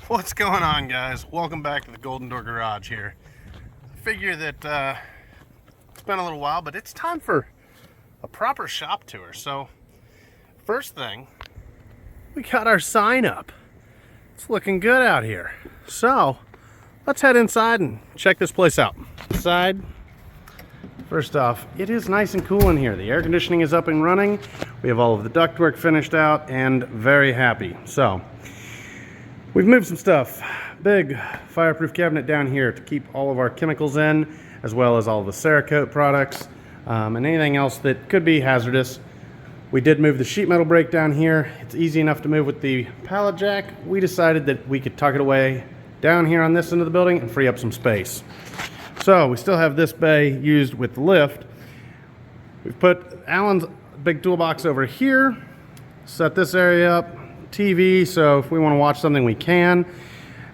What's going on, guys? Welcome back to the Golden Door Garage here. I figure that it's been a little while, but it's time for a proper shop tour. So first thing, we got our sign up. It's looking good out here. So let's head inside and check this place out. Inside, first off, it is nice and cool in here. The air conditioning is up and running. We have all of the ductwork finished out and very happy. So we've moved some stuff. Big fireproof cabinet down here to keep all of our chemicals in, as well as all of the Cerakote products and anything else that could be hazardous. We did move the sheet metal brake down here. It's easy enough to move with the pallet jack. We decided that we could tuck it away down here on this end of the building and free up some space. So we still have this bay used with the lift. We've put Alan's big toolbox over here, set this area up, TV, so if we want to watch something we can.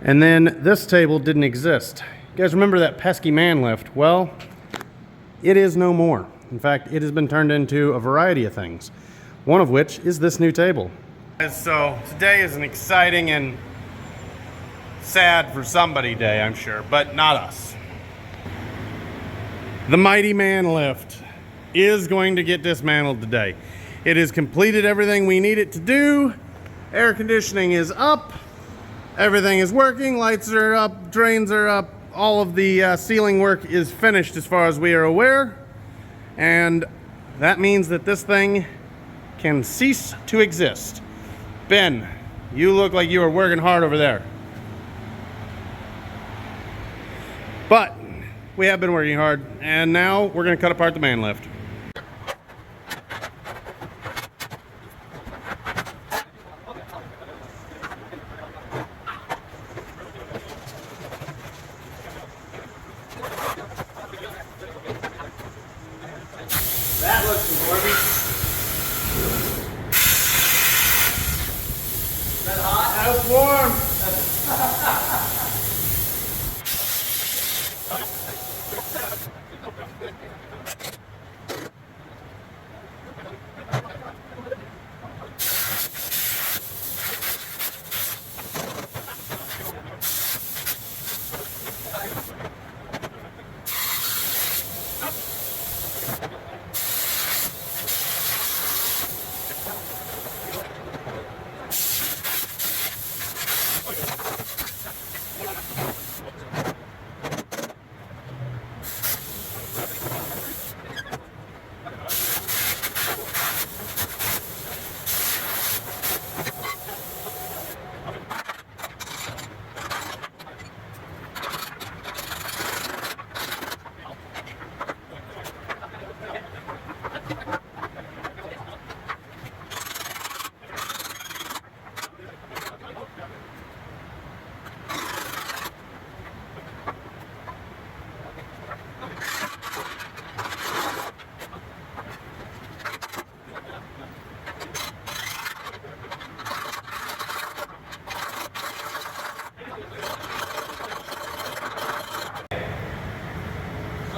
And then this table didn't exist. You guys remember that pesky man lift? Well, it is no more. In fact, it has been turned into a variety of things, one of which is this new table. So today is an exciting and sad for somebody day, I'm sure, but not us. The mighty man lift is going to get dismantled today. It has completed everything we need it to do. Air conditioning is up, everything is working, lights are up, drains are up, all of the ceiling work is finished as far as we are aware, and that means that this thing can cease to exist. Ben, you look like you are working hard over there. But we have been working hard, and now we're going to cut apart the man lift. That looks important. Is that hot? That's warm.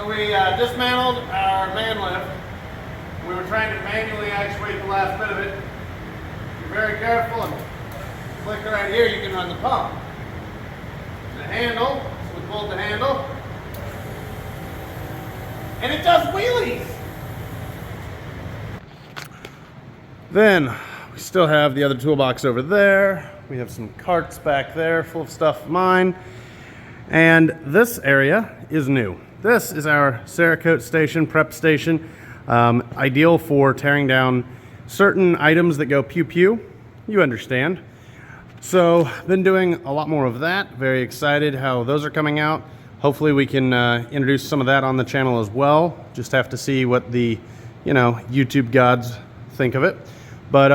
So we dismantled our man lift. We were trying to manually actuate the last bit of it. Be very careful and click right here, you can run the pump. The handle, we pulled the handle, and it does wheelies. Then we still have the other toolbox over there. We have some carts back there full of stuff of mine. And this area is new. This is our Cerakote station, prep station, ideal for tearing down certain items that go pew-pew. You understand. So, been doing a lot more of that. Very excited how those are coming out. Hopefully we can introduce some of that on the channel as well. Just have to see what the, YouTube gods think of it. But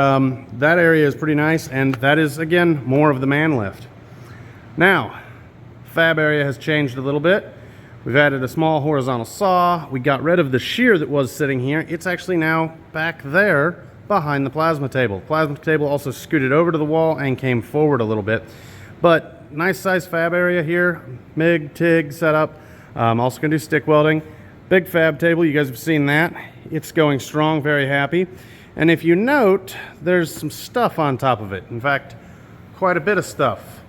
that area is pretty nice, and that is, again, more of the man lift. Now, fab area has changed a little bit. We've added a small horizontal saw. We got rid of the shear that was sitting here. It's actually now back there behind the plasma table. Plasma table also scooted over to the wall and came forward a little bit. But nice size fab area here. MIG, TIG setup. Also gonna do stick welding. Big fab table, you guys have seen that. It's going strong, very happy. And if you note, there's some stuff on top of it. In fact, quite a bit of stuff.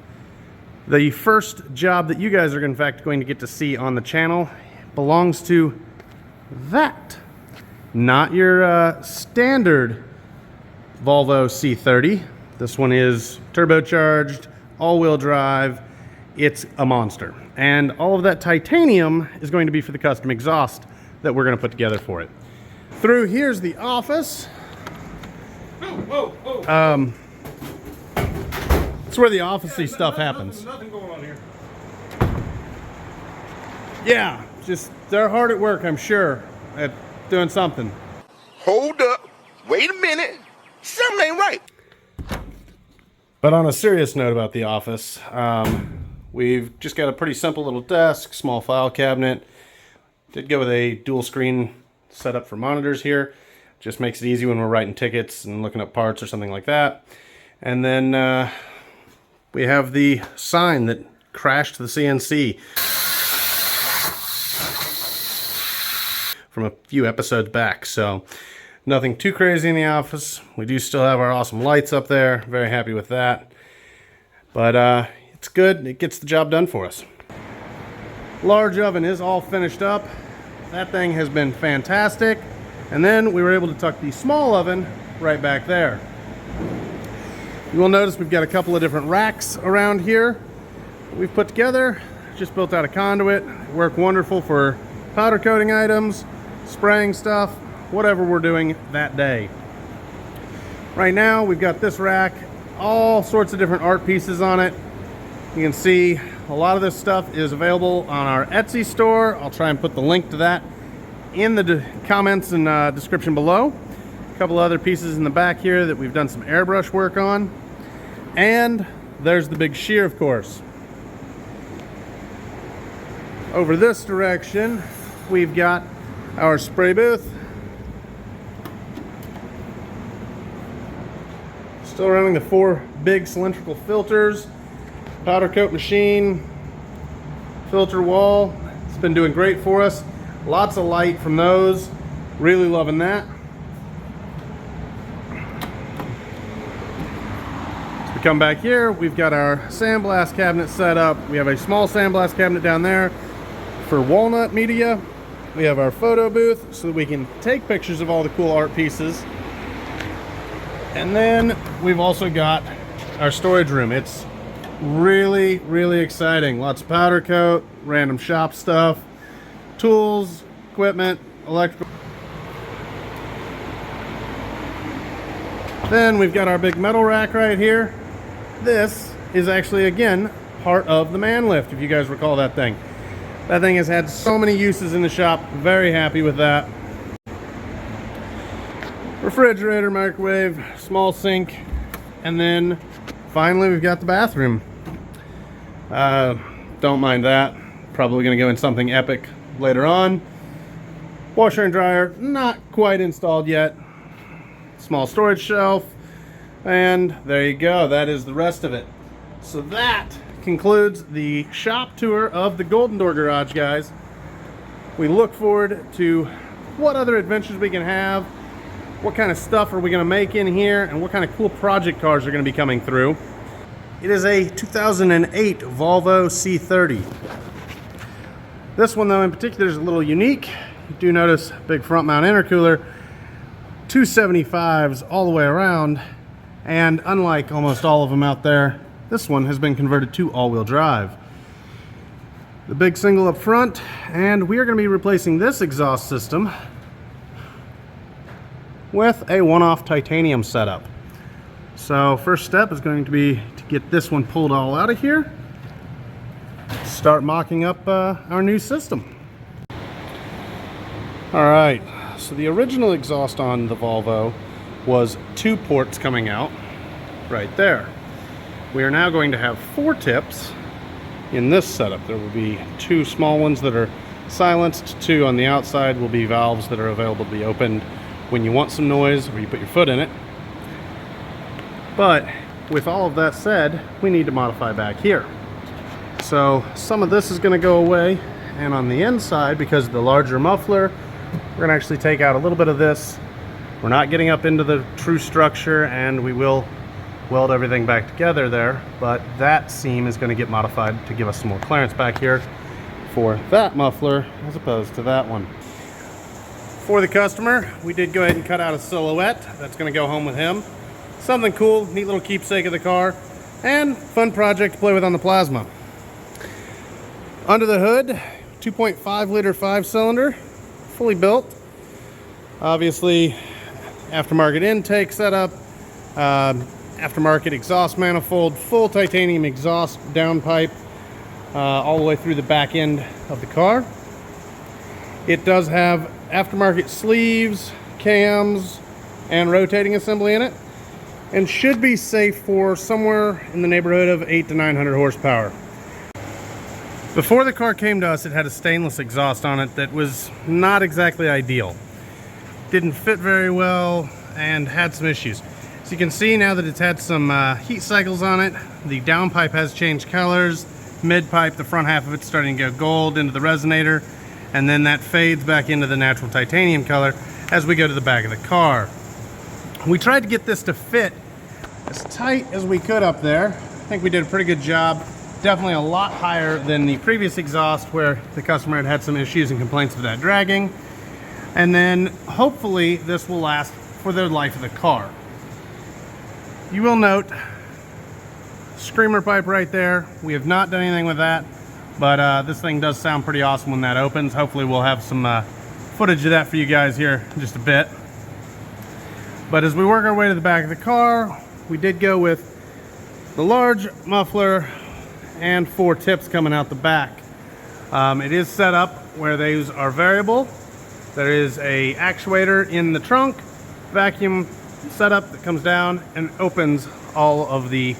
The first job that you guys are in fact going to get to see on the channel belongs to that. Not your standard Volvo C30. This one is turbocharged, all-wheel drive. It's a monster. And all of that titanium is going to be for the custom exhaust that we're going to put together for it. Through here's the office. It's where the office-y stuff happens. Nothing going on here. Yeah, just they're hard at work, I'm sure, at doing something. Hold up. Wait a minute. Something ain't right. But on a serious note about the office, we've just got a pretty simple little desk, small file cabinet. Did go with a dual screen setup for monitors here. Just makes it easy when we're writing tickets and looking up parts or something like that. And then we have the sign that crashed the CNC from a few episodes back. So nothing too crazy in the office. We do still have our awesome lights up there. Very happy with that. But it's good. It gets the job done for us. Large oven is all finished up. That thing has been fantastic. And then we were able to tuck the small oven right back there. You will notice we've got a couple of different racks around here we've put together. Just built out a conduit. Work wonderful for powder coating items, spraying stuff, whatever we're doing that day. Right now we've got this rack, all sorts of different art pieces on it. You can see a lot of this stuff is available on our Etsy store. I'll try and put the link to that in the comments and description below. A couple other pieces in the back here that we've done some airbrush work on. And there's the big shear, of course. Over this direction, we've got our spray booth. Still running the 4 big cylindrical filters, powder coat machine, filter wall. It's been doing great for us. Lots of light from those. Really loving that. As we come back here, we've got our sandblast cabinet set up. We have a small sandblast cabinet down there for walnut media. We have our photo booth so that we can take pictures of all the cool art pieces. And then we've also got our storage room. It's really, really exciting. Lots of powder coat, random shop stuff, tools, equipment, electrical. Then we've got our big metal rack right here. This is actually, again, part of the man lift, if you guys recall that thing. That thing has had so many uses in the shop. Very happy with that. Refrigerator, microwave, small sink, and then finally we've got the bathroom. Don't mind that. Probably gonna go in something epic later on. Washer and dryer, not quite installed yet. Small storage shelf, and there you go. That is the rest of it. So that concludes the shop tour of the Golden Door Garage, guys. We look forward to what other adventures we can have, what kind of stuff are we going to make in here, and what kind of cool project cars are going to be coming through. It is a 2008 Volvo C30. This one, though, in particular is a little unique. You do notice big front mount intercooler, 275s all the way around, and unlike almost all of them out there, this one has been converted to all-wheel drive. The big single up front, and we are going to be replacing this exhaust system with a one-off titanium setup. So first step is going to be to get this one pulled all out of here, start mocking up our new system. Alright, so the original exhaust on the Volvo was 2 ports coming out right there. We are now going to have 4 tips in this setup. There will be 2 small ones that are silenced, 2 on the outside will be valves that are available to be opened when you want some noise or you put your foot in it. But with all of that said, we need to modify back here. So some of this is going to go away, and on the inside, because of the larger muffler, We're gonna actually take out a little bit of this. We're not getting up into the true structure, and we will weld everything back together there, but that seam is gonna get modified to give us some more clearance back here for that muffler as opposed to that one. For the customer, we did go ahead and cut out a silhouette. That's gonna go home with him. Something cool, neat little keepsake of the car, and fun project to play with on the plasma. Under the hood, 2.5 liter 5-cylinder, fully built. Obviously, aftermarket intake setup, aftermarket exhaust manifold, full titanium exhaust downpipe, all the way through the back end of the car. It does have aftermarket sleeves, cams, and rotating assembly in it, and should be safe for somewhere in the neighborhood of 800 to 900 horsepower. Before the car came to us, it had a stainless exhaust on it that was not exactly ideal. Didn't fit very well and had some issues. So you can see now that it's had some heat cycles on it. The downpipe has changed colors. Mid-pipe, the front half of it's starting to go gold into the resonator, and then that fades back into the natural titanium color as we go to the back of the car. We tried to get this to fit as tight as we could up there. I think we did a pretty good job. Definitely a lot higher than the previous exhaust where the customer had some issues and complaints of that dragging. And then hopefully this will last for the life of the car. You will note screamer pipe right there. We have not done anything with that, but this thing does sound pretty awesome when that opens. Hopefully we'll have some footage of that for you guys here in just a bit. But as we work our way to the back of the car, we did go with the large muffler and 4 tips coming out the back. It is set up where those are variable. There is a actuator in the trunk, vacuum setup that comes down and opens all of the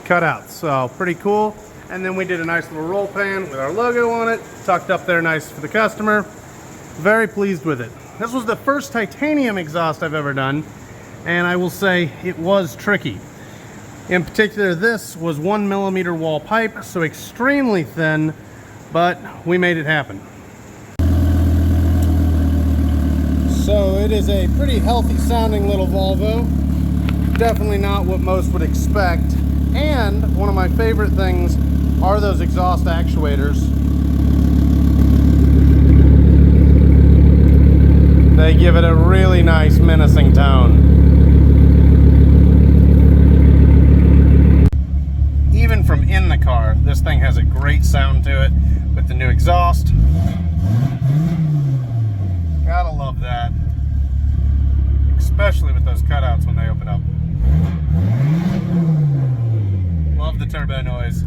cutouts. So pretty cool. And then we did a nice little roll pan with our logo on it, tucked up there nice for the customer. Very pleased with it. This was the first titanium exhaust I've ever done, and I will say it was tricky. In particular, this was 1 millimeter wall pipe, so extremely thin, but we made it happen. So it is a pretty healthy sounding little Volvo. Definitely not what most would expect. And one of my favorite things are those exhaust actuators. They give it a really nice menacing tone. Even from in the car, this thing has a great sound to it with the new exhaust. Gotta love that. Especially with those cutouts when they open up. Love the turbo noise.